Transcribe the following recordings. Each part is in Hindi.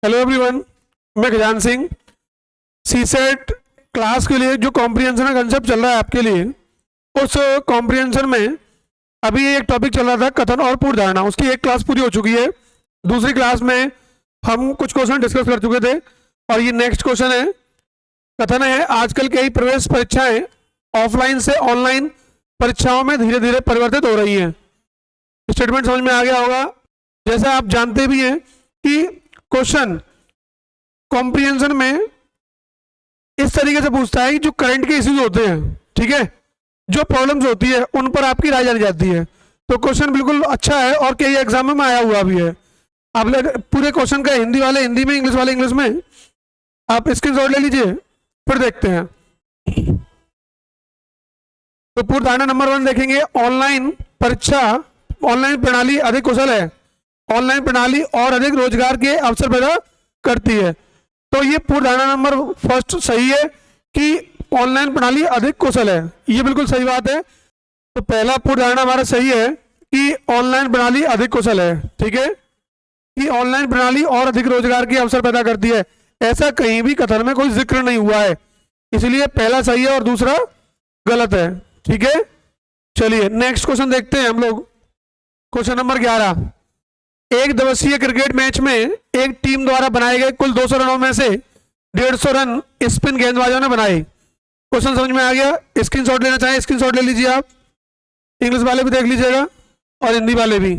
हेलो एवरीवन, मैं खजान सिंह। सीसेट क्लास के लिए जो कॉम्प्रिहेंशन का कंसेप्ट चल रहा है आपके लिए, उस कॉम्प्रिहेंशन में अभी एक टॉपिक चल रहा था कथन और पूर्व धारणा। उसकी एक क्लास पूरी हो चुकी है। दूसरी क्लास में हम कुछ क्वेश्चन डिस्कस कर चुके थे और ये नेक्स्ट क्वेश्चन है। कथन है, आजकल कई प्रवेश परीक्षाएं ऑफलाइन से ऑनलाइन परीक्षाओं में धीरे धीरे परिवर्तित हो रही हैं। स्टेटमेंट समझ में आ गया होगा। जैसा आप जानते भी हैं कि क्वेश्चन कॉम्प्रिहेंशन में इस तरीके से पूछता है कि जो करंट के इश्यूज होते हैं, ठीक है, जो प्रॉब्लम्स होती है उन पर आपकी राय जानी जाती है। तो क्वेश्चन बिल्कुल अच्छा है और कई एग्जाम में आया हुआ भी है। आप पूरे क्वेश्चन का हिंदी वाले हिंदी में, इंग्लिश वाले इंग्लिश में, आप स्क्रीनशॉट ले लीजिए, फिर देखते हैं। तो पूर्व धारणा नंबर 1 देखेंगे, ऑनलाइन परीक्षा, ऑनलाइन प्रणाली अधिक कुशल है। ऑनलाइन प्रणाली और अधिक रोजगार के अवसर पैदा करती है। तो ये पूर्व धारणा नंबर फर्स्ट सही है कि ऑनलाइन प्रणाली अधिक कुशल है। ये बिल्कुल सही बात है। तो पहला पूर्व धारणा हमारा सही है कि ऑनलाइन प्रणाली अधिक कुशल है। ठीक है, कि ऑनलाइन प्रणाली और अधिक रोजगार के अवसर पैदा करती है। ऐसा कहीं भी कथन में कोई जिक्र नहीं हुआ है, इसलिए पहला सही है और दूसरा गलत है। ठीक है, चलिए नेक्स्ट क्वेश्चन देखते हैं हम लोग। क्वेश्चन नंबर 11, एक दिवसीय क्रिकेट मैच में एक टीम द्वारा बनाए गए कुल 200 रनों में से 150 रन स्पिन गेंदबाजों ने बनाए। क्वेश्चन समझ में आ गया। स्क्रीनशॉट लेना चाहें स्क्रीनशॉट ले लीजिए आप, इंग्लिश वाले भी देख लीजिएगा और हिंदी वाले भी।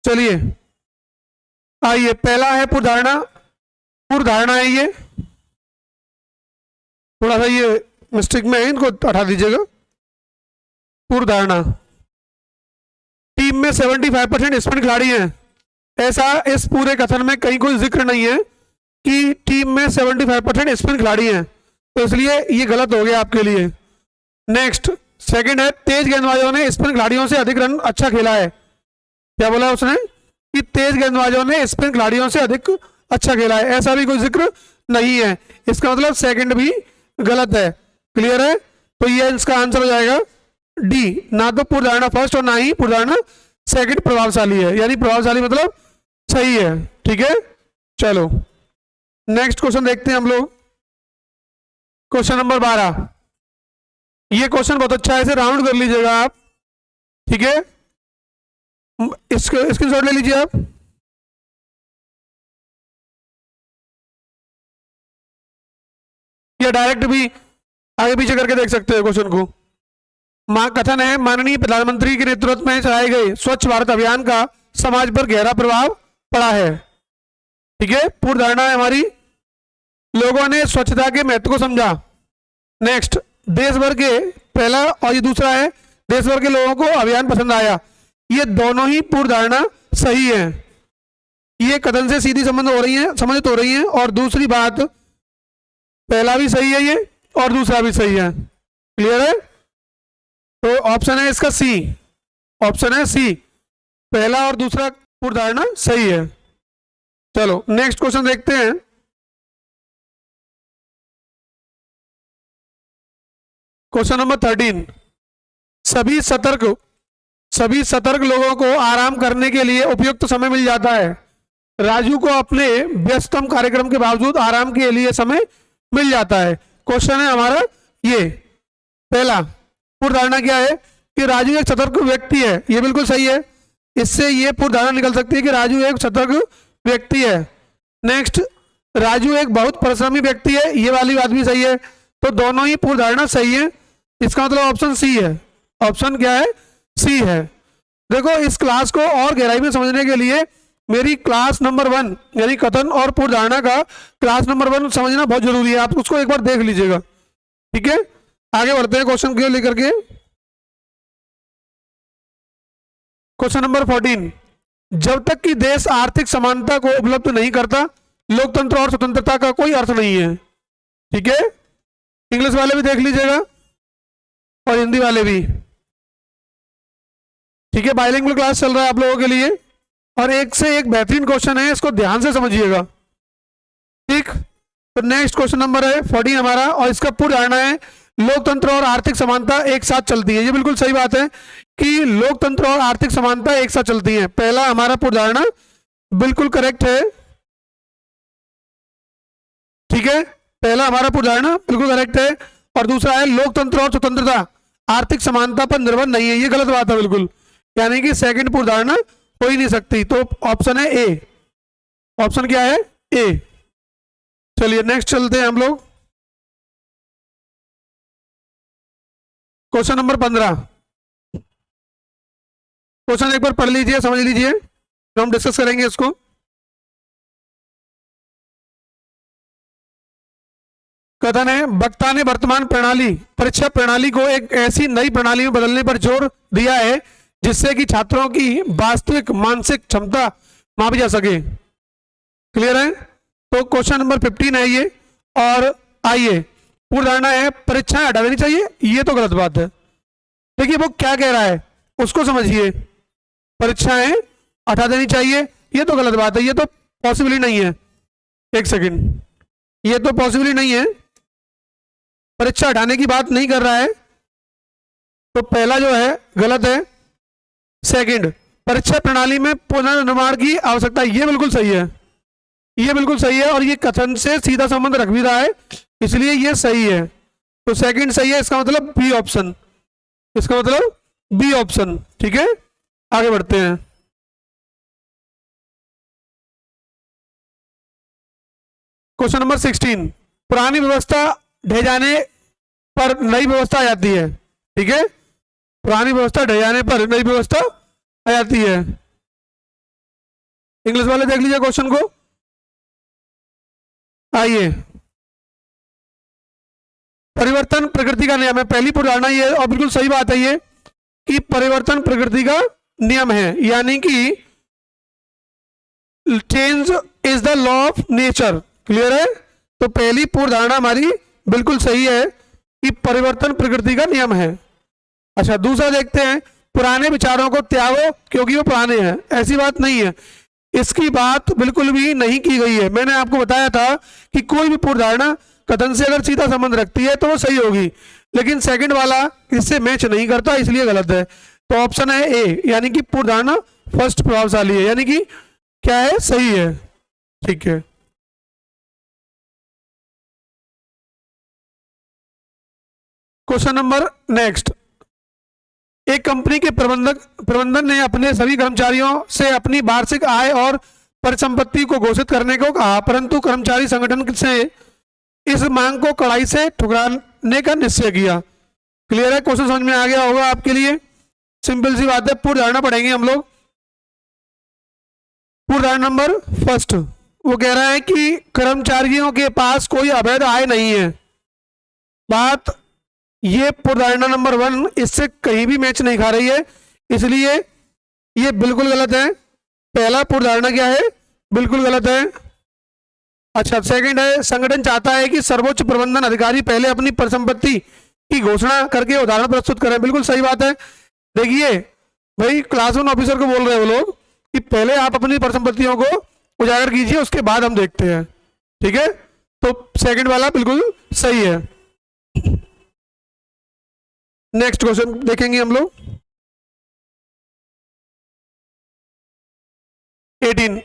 चलिए आइए, पहला है पूर्व धारणा। पूर्व धारणा है ये, थोड़ा सा ये मिस्टेक में है, इनको हटा दीजिएगा। पूर्व धारणा, टीम में 75% स्पिन खिलाड़ी हैं। ऐसा इस पूरे कथन में कहीं कोई जिक्र नहीं है कि टीम में 75% स्पिन खिलाड़ी हैं, तो इसलिए ये गलत हो गया आपके लिए। नेक्स्ट सेकंड है, तेज गेंदबाजों ने स्पिन खिलाड़ियों से अधिक रन अच्छा खेला है। क्या बोला उसने कि तेज गेंदबाजों ने स्पिन खिलाड़ियों से अधिक अच्छा खेला है, ऐसा भी कोई जिक्र नहीं है। इसका मतलब सेकंड भी गलत है। क्लियर है, तो ये इसका आंसर हो जाएगा डी। ना तो पूर्व धारणा फर्स्ट और ना ही पूर्व धारणा सेकंड प्रभावशाली है, यानी प्रभावशाली मतलब सही है। ठीक है, चलो नेक्स्ट क्वेश्चन देखते हैं हम लोग। क्वेश्चन नंबर 12, ये क्वेश्चन बहुत अच्छा है, इसे राउंड कर लीजिएगा आप। ठीक है, इसको स्क्रीनशॉट ले लीजिए आप। या डायरेक्ट भी आगे पीछे करके देख सकते हैं क्वेश्चन को। कथन है, माननीय प्रधानमंत्री के नेतृत्व में चलाए गए स्वच्छ भारत अभियान का समाज पर गहरा प्रभाव पड़ा है। ठीक है, पूर्व धारणा है हमारी, लोगों ने स्वच्छता के महत्व को समझा। नेक्स्ट, देश भर के, पहला और ये दूसरा है, देश भर के लोगों को अभियान पसंद आया। ये दोनों ही पूर्व धारणा सही है, ये कथन से सीधी संबंध हो रही है, संबंधित हो रही है। और दूसरी बात, पहला भी सही है ये और दूसरा भी सही है। क्लियर है, तो ऑप्शन है इसका सी, ऑप्शन है सी, पहला और दूसरा पूर्व धारणा सही है। चलो नेक्स्ट क्वेश्चन देखते हैं। क्वेश्चन नंबर 13, सभी सतर्क लोगों को आराम करने के लिए उपयुक्त समय मिल जाता है। राजू को अपने व्यस्ततम कार्यक्रम के बावजूद आराम के लिए समय मिल जाता है। क्वेश्चन है हमारा ये, पहला पूर्व धारणा क्या है कि राजू एक सतर्क व्यक्ति है। ये बिल्कुल सही है, इससे ये पूर्व धारणा निकल सकती है कि राजू एक सतर्क व्यक्ति है। नेक्स्ट, राजू एक बहुत परिश्रमी व्यक्ति है, ये वाली बात भी सही है। तो दोनों ही पूर्व धारणा सही है, इसका मतलब ऑप्शन सी है। ऑप्शन क्या है, सी है। देखो, इस क्लास को और गहराई में समझने के लिए मेरी क्लास नंबर 1 यानी कथन और पूर्व धारणा का क्लास नंबर 1 समझना बहुत जरूरी है, आप उसको एक बार देख लीजिएगा। ठीक है, आगे बढ़ते हैं क्वेश्चन को लेकर के। क्वेश्चन नंबर 14, जब तक कि देश आर्थिक समानता को उपलब्ध नहीं करता, लोकतंत्र और स्वतंत्रता का कोई अर्थ नहीं है। ठीक है, इंग्लिश वाले भी देख लीजिएगा और हिंदी वाले भी। ठीक है, बाइलिंगुअल क्लास चल रहा है आप लोगों के लिए और एक से एक बेहतरीन क्वेश्चन है, इसको ध्यान से समझिएगा। ठीक, तो नेक्स्ट क्वेश्चन नंबर है 14 हमारा, और इसका पूर्व धारणा है लोकतंत्र और आर्थिक समानता एक साथ चलती है। ये बिल्कुल सही बात है कि लोकतंत्र और आर्थिक समानता एक साथ चलती है। पहला हमारा पूर्व धारणा बिल्कुल करेक्ट है। ठीक है, पहला हमारा पूर्वधारणा बिल्कुल करेक्ट है। और दूसरा है लोकतंत्र और स्वतंत्रता आर्थिक समानता पर निर्भर नहीं है, ये गलत बात है बिल्कुल, यानी कि सेकंड पूर्वधारणा हो ही नहीं सकती। तो ऑप्शन है ए, ऑप्शन क्या है? ए। चलिए नेक्स्ट चलते हैं हम लोग। Question number 15। क्वेश्चन एक बार पढ़ लीजिए, समझ लीजिए, तो हम डिस्कस करेंगे इसको। कथन है वक्ता ने वर्तमान प्रणाली परीक्षा प्रणाली को एक ऐसी नई प्रणाली में बदलने पर जोर दिया है जिससे कि छात्रों की वास्तविक मानसिक क्षमता मापी जा सके। क्लियर है? तो क्वेश्चन नंबर 15 है ये। और आइए, पूर्वधारणा है परीक्षाएं हटा देनी चाहिए, ये तो गलत बात है। देखिए वो क्या कह रहा है उसको समझिए। परीक्षाएं हटा देनी चाहिए, ये तो गलत बात है, ये तो पॉसिबल ही नहीं है। एक सेकंड, ये तो पॉसिबल ही नहीं है, परीक्षा हटाने की बात नहीं कर रहा है, तो पहला जो है गलत है। सेकंड, परीक्षा प्रणाली में पुनर्निर्माण की आवश्यकता, ये बिल्कुल सही है, ये बिल्कुल सही है, और ये कथन से सीधा संबंध रख भी रहा है, इसलिए ये सही है। तो सेकंड सही है, इसका मतलब बी ऑप्शन, इसका मतलब बी ऑप्शन। ठीक है, आगे बढ़ते हैं। Question number 16। पुरानी व्यवस्था ढह जाने पर नई व्यवस्था आ जाती है। ठीक है, पुरानी व्यवस्था ढह जाने पर नई व्यवस्था आ जाती है। इंग्लिश वाले देख लीजिए क्वेश्चन को। आइए, परिवर्तन प्रकृति का नियम है, पहली पूर्वधारणा ये, और बिल्कुल सही बात है ये, कि परिवर्तन प्रकृति का नियम है, यानी कि change is the law of nature. Clear है? तो पहली पूर्वधारणा हमारी बिल्कुल सही है कि परिवर्तन प्रकृति का नियम है। अच्छा, दूसरा देखते हैं, पुराने विचारों को त्यागो क्योंकि वो पुराने हैं, ऐसी बात नहीं है, इसकी बात बिल्कुल भी नहीं की गई है। मैंने आपको बताया था कि कोई भी पूर्वधारणा कथन से अगर सीधा संबंध रखती है तो वो सही होगी, लेकिन सेकंड वाला इससे मैच नहीं करता, इसलिए गलत है। तो ऑप्शन है ए, यानी कि पूर्वधारणा फर्स्ट प्रभावशाली है, यानी कि क्या है? सही है। ठीक है, क्वेश्चन नंबर नेक्स्ट। एक कंपनी के प्रबंधन ने अपने सभी कर्मचारियों से अपनी वार्षिक आय और परिसंपत्ति को घोषित करने को कहा, परंतु कर्मचारी संगठन से इस मांग को कड़ाई से ठुकराने का निश्चय किया। क्लियर है? क्वेश्चन समझ में आ गया होगा आपके लिए, सिंपल सी बात है। पूर्वधारणा पढ़ेंगे हम लोग। पूर्वधारणा नंबर फर्स्ट, वो कह रहा है कि कर्मचारियों के पास कोई अवैध आय नहीं है। बात ये पूर्वधारणा नंबर 1 इससे कहीं भी मैच नहीं खा रही है, इसलिए ये बिल्कुल गलत है। पहला पूर्वधारणा क्या है? बिल्कुल गलत है। अच्छा, सेकंड है, संगठन चाहता है कि सर्वोच्च प्रबंधन अधिकारी पहले अपनी परिसंपत्ति की घोषणा करके उदाहरण प्रस्तुत करें, बिल्कुल सही बात है। देखिए भाई, क्लास 1 ऑफिसर को बोल रहे हैं वो लोग कि पहले आप अपनी परिसंपत्तियों को उजागर कीजिए, उसके बाद हम देखते हैं। ठीक है, तो सेकंड वाला बिल्कुल सही है। नेक्स्ट क्वेश्चन देखेंगे हम लोग। 18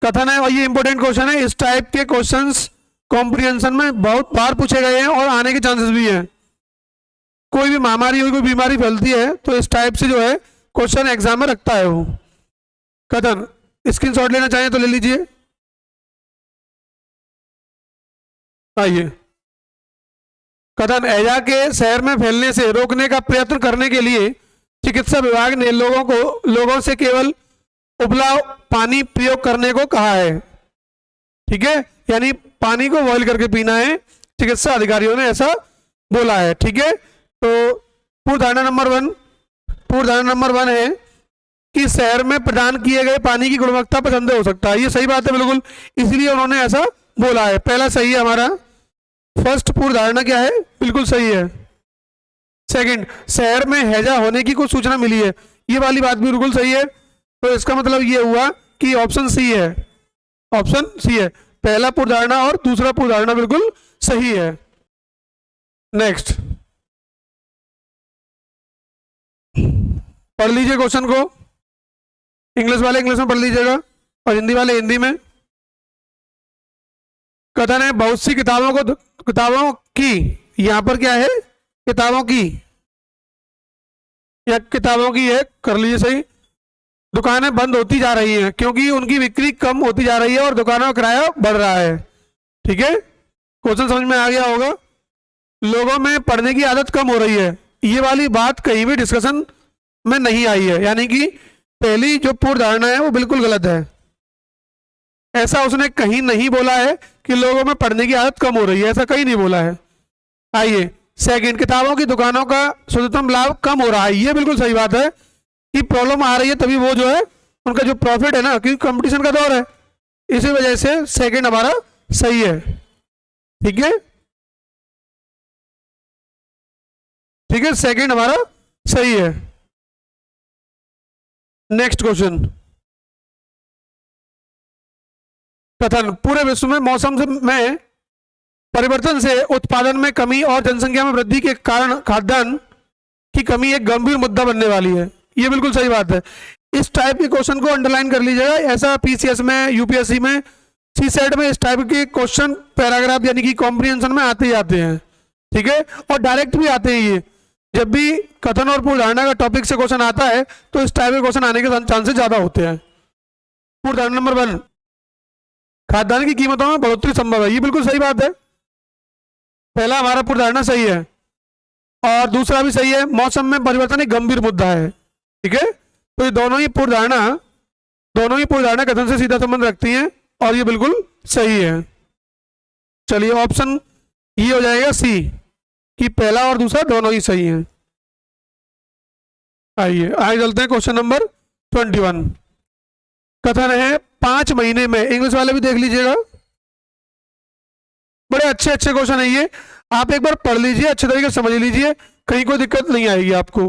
कथन है, और ये इंपॉर्टेंट क्वेश्चन है, इस टाइप के क्वेश्चंस कॉम्प्रिहेंशन में बहुत बार पूछे गए हैं और आने के चांसेस भी हैं। कोई भी महामारी कोई बीमारी फैलती है तो इस टाइप से जो है क्वेश्चन एग्जाम में रखता है वो। कथन, स्क्रीनशॉट लेना चाहें तो ले लीजिए। आइए, कथन, हैजा के शहर में फैलने से रोकने का प्रयत्न करने के लिए चिकित्सा विभाग ने लोगों से केवल उबला पानी प्रयोग करने को कहा है। ठीक है, यानी पानी को बॉईल करके पीना है, चिकित्सा अधिकारियों ने ऐसा बोला है। ठीक है, तो पूर्वधारणा नंबर 1 है कि शहर में प्रदान किए गए पानी की गुणवत्ता पर संदेह हो सकता है, ये सही बात है बिल्कुल, इसलिए उन्होंने ऐसा बोला है। पहला सही है हमारा, फर्स्ट पूर्वधारणा क्या है? बिल्कुल सही है। सेकंड, शहर में हैजा होने की कुछ सूचना मिली है, ये वाली बात भी बिल्कुल सही है। तो इसका मतलब ये हुआ कि ऑप्शन सी है, ऑप्शन सी है, पहला पूर्वधारणा और दूसरा पूर्वधारणा बिल्कुल सही है। नेक्स्ट पढ़ लीजिए क्वेश्चन को, इंग्लिश वाले इंग्लिश में पढ़ लीजिएगा। और हिंदी वाले हिंदी में। कथन है बहुत सी किताबों की, यहां पर क्या है, किताबों की या किताबों की है, कर लीजिए सही। दुकानें बंद होती जा रही हैं क्योंकि उनकी बिक्री कम होती जा रही है और दुकानों का किराया बढ़ रहा है। ठीक है, क्वेश्चन समझ में आ गया होगा। लोगों में पढ़ने की आदत कम हो रही है, ये वाली बात कहीं भी डिस्कशन में नहीं आई है, यानी कि पहली जो पूर्व धारणा है वो बिल्कुल गलत है। ऐसा उसने कहीं नहीं बोला है कि लोगों में पढ़ने की आदत कम हो रही है, ऐसा कहीं नहीं बोला है। आइए सेकंड, किताबों की दुकानों का शुद्धतम लाभ कम हो रहा है, ये बिल्कुल सही बात है कि प्रॉब्लम आ रही है तभी वो जो है उनका जो प्रॉफिट है ना, क्योंकि कंपटीशन का दौर है, इसी वजह से सेकंड हमारा सही है। ठीक है, ठीक है, सेकंड हमारा सही है। नेक्स्ट क्वेश्चन, कथन पूरे विश्व में मौसम में परिवर्तन से उत्पादन में कमी और जनसंख्या में वृद्धि के कारण खाद्यान्न की कमी एक गंभीर मुद्दा बनने वाली है, ये बिल्कुल सही बात है। इस टाइप के क्वेश्चन को अंडरलाइन कर लीजिएगा, ऐसा पीसीएस में, यूपीएससी में, सीसेट में इस टाइप के क्वेश्चन पैराग्राफ यानी कि कॉम्प्रिहेंशन में आते ही आते हैं। ठीक है, और डायरेक्ट भी आते हैं। ये जब भी कथन और पूर्व धारणा का टॉपिक से क्वेश्चन आता है तो इस टाइप के क्वेश्चन आने के चांसेस ज्यादा होते हैं। पूर्व धारणा नंबर 1, खाद्यान्न की कीमतों में बढ़ोतरी संभव है, ये बिल्कुल सही बात है। पहला हमारा पूर्व धारणा सही है और दूसरा भी सही है, मौसम में परिवर्तन एक गंभीर मुद्दा है। ठीक है, तो ये दोनों ही पूर्व धारणा कथन से सीधा संबंध रखती हैं और ये बिल्कुल सही है। चलिए ऑप्शन ये हो जाएगा सी, कि पहला और दूसरा दोनों ही सही हैं। आइए आगे चलते हैं क्वेश्चन नंबर 21। कथन है 5 महीने में, इंग्लिश वाले भी देख लीजिएगा, बड़े अच्छे अच्छे क्वेश्चन है ये, आप एक बार पढ़ लीजिए, अच्छे तरीके से समझ लीजिए, कहीं कोई दिक्कत नहीं आएगी आपको।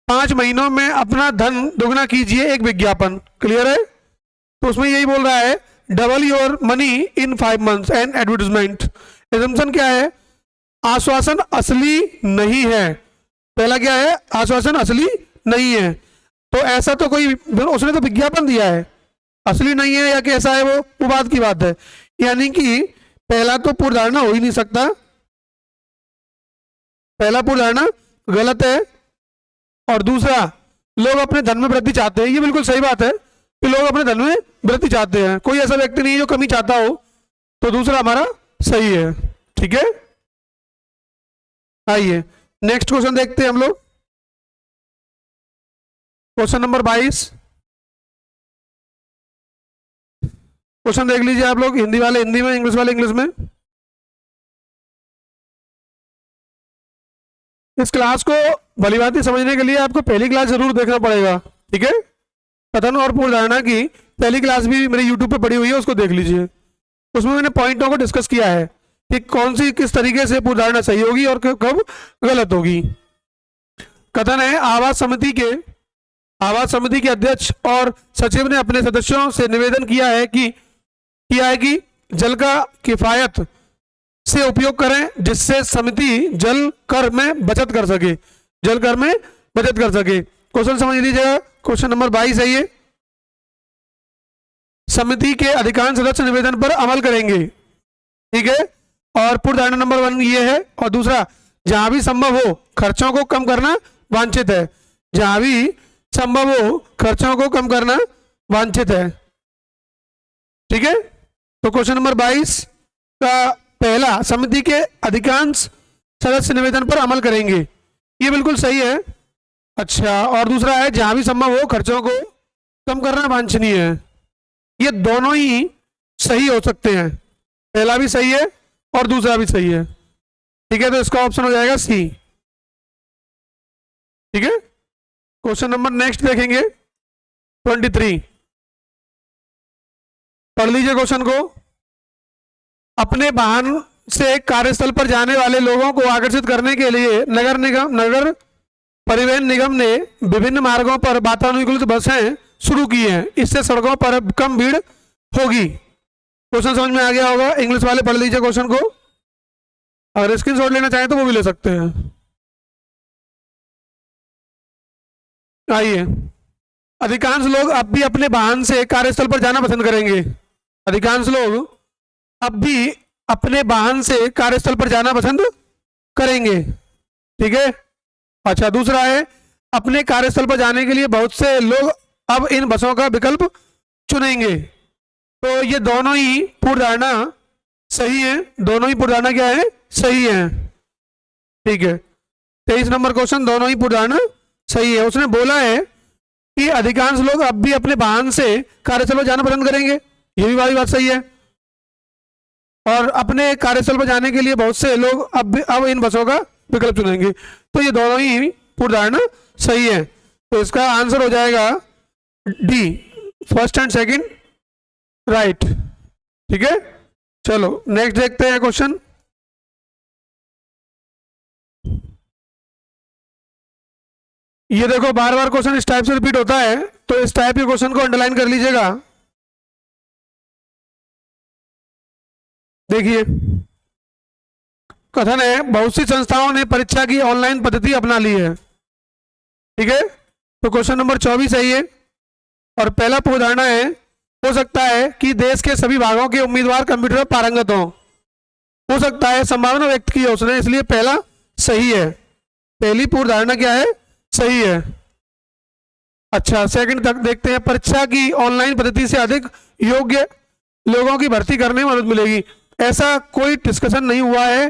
5 महीनों में अपना धन दोगुना कीजिए, एक विज्ञापन, क्लियर है। तो उसमें यही बोल रहा है double your money in 5 months and advertisement. Assumption क्या है, आश्वासन असली नहीं है। पहला क्या है, आश्वासन असली नहीं है, तो ऐसा तो कोई, उसने तो विज्ञापन दिया है, असली नहीं है या कैसा है वो बात की बात है। यानी कि पहला तो पूर्व धारणा हो ही नहीं सकता, पहला पूर्व धारणा गलत है। और दूसरा, लोग अपने धन में वृद्धि चाहते हैं, ये बिल्कुल सही बात है कि लोग अपने धन में वृद्धि चाहते हैं, कोई ऐसा व्यक्ति नहीं है जो कमी चाहता हो, तो दूसरा हमारा सही है। ठीक है, आइए नेक्स्ट क्वेश्चन देखते हैं हम लोग, क्वेश्चन नंबर 22। क्वेश्चन देख लीजिए आप लोग, हिंदी वाले हिंदी में, इंग्लिश वाले इंग्लिश में। इस क्लास को भलीभांति समझने के लिए आपको पहली क्लास जरूर देखना पड़ेगा। ठीक है, कथन और पूर्व धारणा की पहली क्लास भी मेरे यूट्यूब पे पड़ी हुई है, उसको देख लीजिए। उसमें मैंने पॉइंटों को डिस्कस किया है कि कौन सी किस तरीके से पूर्व धारणा सही होगी और कब गलत होगी। कथन है आवास समिति के अध्यक्ष और सचिव ने अपने सदस्यों से निवेदन किया है कि जल का किफायत से उपयोग करें जिससे समिति जल कर में बचत कर सके, क्वेश्चन समझ लीजिएगा, क्वेश्चन नंबर 22 है ये। समिति के अधिकांश सदस्य निवेदन पर अमल करेंगे। ठीक है, और पूर्व धारणा नंबर 1 ये है। और दूसरा, जहां भी संभव हो खर्चों को कम करना वांछित है, जहां भी संभव हो खर्चों को कम करना वांछित है। ठीक है, तो क्वेश्चन नंबर 22 का पहला, समिति के अधिकांश सदस्य निवेदन पर अमल करेंगे, ये बिल्कुल सही है। अच्छा, और दूसरा है जहां भी संभव हो खर्चों को कम करना वांछनीय है, ये दोनों ही सही हो सकते हैं, पहला भी सही है और दूसरा भी सही है। ठीक है, तो इसका ऑप्शन हो जाएगा सी। ठीक है, क्वेश्चन नंबर नेक्स्ट देखेंगे 23। पढ़ लीजिए क्वेश्चन को। अपने वाहन से कार्यस्थल पर जाने वाले लोगों को आकर्षित करने के लिए नगर परिवहन निगम ने विभिन्न मार्गों पर वातानुकूलित बसें शुरू की हैं, इससे सड़कों पर कम भीड़ होगी। क्वेश्चन समझ में आ गया होगा, इंग्लिश वाले पढ़ लीजिए क्वेश्चन को, अगर स्क्रीनशॉट लेना चाहें तो वो भी ले सकते हैं। आइए अधिकांश लोग अब भी अपने वाहन से कार्यस्थल पर जाना पसंद करेंगे। अधिकांश लोग अब भी अपने वाहन से कार्यस्थल पर जाना पसंद करेंगे। ठीक है। अच्छा, दूसरा है अपने कार्यस्थल पर जाने के लिए बहुत से लोग अब इन बसों का विकल्प चुनेंगे। तो ये दोनों ही पूर्व धारणा सही है। दोनों ही पूर्व धारणा क्या है? सही है। ठीक है। 23 नंबर क्वेश्चन, दोनों ही पूर्व धारणा सही है। उसने बोला है कि अधिकांश लोग अब भी अपने वाहन से कार्यस्थल पर जाना पसंद करेंगे, ये भी वाली बात सही है। और अपने कार्यस्थल पर जाने के लिए बहुत से लोग अब इन बसों का विकल्प चुनेंगे। तो ये दोनों ही पूर्व धारणा सही है। तो इसका आंसर हो जाएगा D, first and second right. ठीक है। चलो नेक्स्ट देखते हैं क्वेश्चन। ये देखो, बार बार क्वेश्चन इस टाइप से रिपीट होता है, तो इस टाइप के क्वेश्चन को अंडरलाइन कर लीजिएगा। देखिए, कथन है बहुत सी संस्थाओं ने परीक्षा की ऑनलाइन पद्धति अपना ली है। ठीक है। तो क्वेश्चन नंबर 24 है ये। और पहला पूर्व धारणा है, हो सकता है कि देश के सभी भागों के उम्मीदवार कंप्यूटर में पारंगत हों। हो सकता है संभावना व्यक्त की है उसने, इसलिए पहला सही है। पहली पूर्व धारणा क्या है? सही है। अच्छा, सेकंड तक देखते हैं। परीक्षा की ऑनलाइन पद्धति से अधिक योग्य लोगों की भर्ती करने में मदद मिलेगी। ऐसा कोई डिस्कशन नहीं हुआ है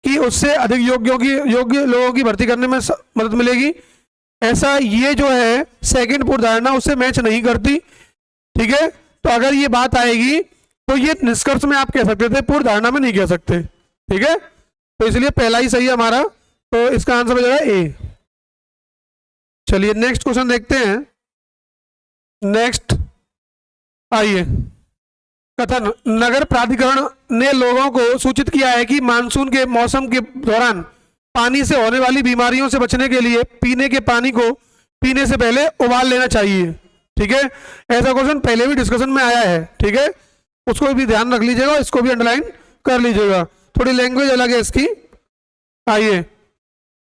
कि उससे अधिक योग्य लोगों की भर्ती करने में मदद मिलेगी। ऐसा ये जो है सेकंड पूर्व धारणा उससे मैच नहीं करती। ठीक है। तो अगर ये बात आएगी तो ये निष्कर्ष में आप कह सकते थे, पूर्व धारणा में नहीं कह सकते। ठीक है। तो इसलिए पहला ही सही है हमारा। तो इसका आंसर हो जाएगा ए। चलिए नेक्स्ट क्वेश्चन देखते हैं। नेक्स्ट आइए। कथन, नगर प्राधिकरण ने लोगों को सूचित किया है कि मानसून के मौसम के दौरान पानी से होने वाली बीमारियों से बचने के लिए पीने के पानी को पीने से पहले उबाल लेना चाहिए। ठीक है। ऐसा क्वेश्चन पहले भी डिस्कशन में आया है। ठीक है। उसको भी ध्यान रख लीजिएगा, इसको भी अंडरलाइन कर लीजिएगा। थोड़ी लैंग्वेज अलग है इसकी। आइए,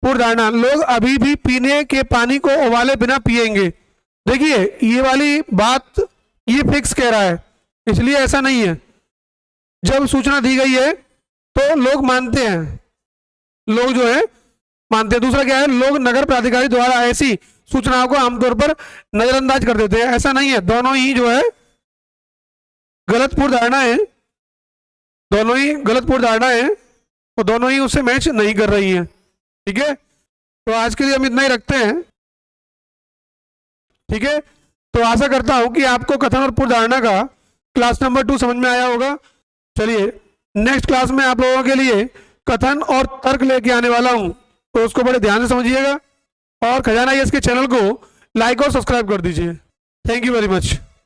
पूर्व धारणा, लोग अभी भी पीने के पानी को उबाले बिना पिएंगे। देखिए, ये वाली बात ये फिक्स कह रहा है, इसलिए ऐसा नहीं है। जब सूचना दी गई है तो लोग मानते हैं, लोग जो है मानते हैं। दूसरा क्या है, लोग नगर प्राधिकारी द्वारा ऐसी सूचनाओं को आमतौर पर नजरअंदाज कर देते हैं। ऐसा नहीं है, दोनों ही जो है गलत पूर्व धारणा है। दोनों ही गलत पूर्व धारणा है और दोनों ही उससे मैच नहीं कर रही है। ठीक है। तो आज के लिए हम इतना ही रखते हैं। ठीक है। तो आशा करता हूं कि आपको कथन और पूर्व धारणा का क्लास नंबर 2 समझ में आया होगा। चलिए नेक्स्ट क्लास में आप लोगों के लिए कथन और तर्क लेके आने वाला हूं, तो उसको बड़े ध्यान से समझिएगा। और खजाना IAS के चैनल को लाइक और सब्सक्राइब कर दीजिए। Thank you very much.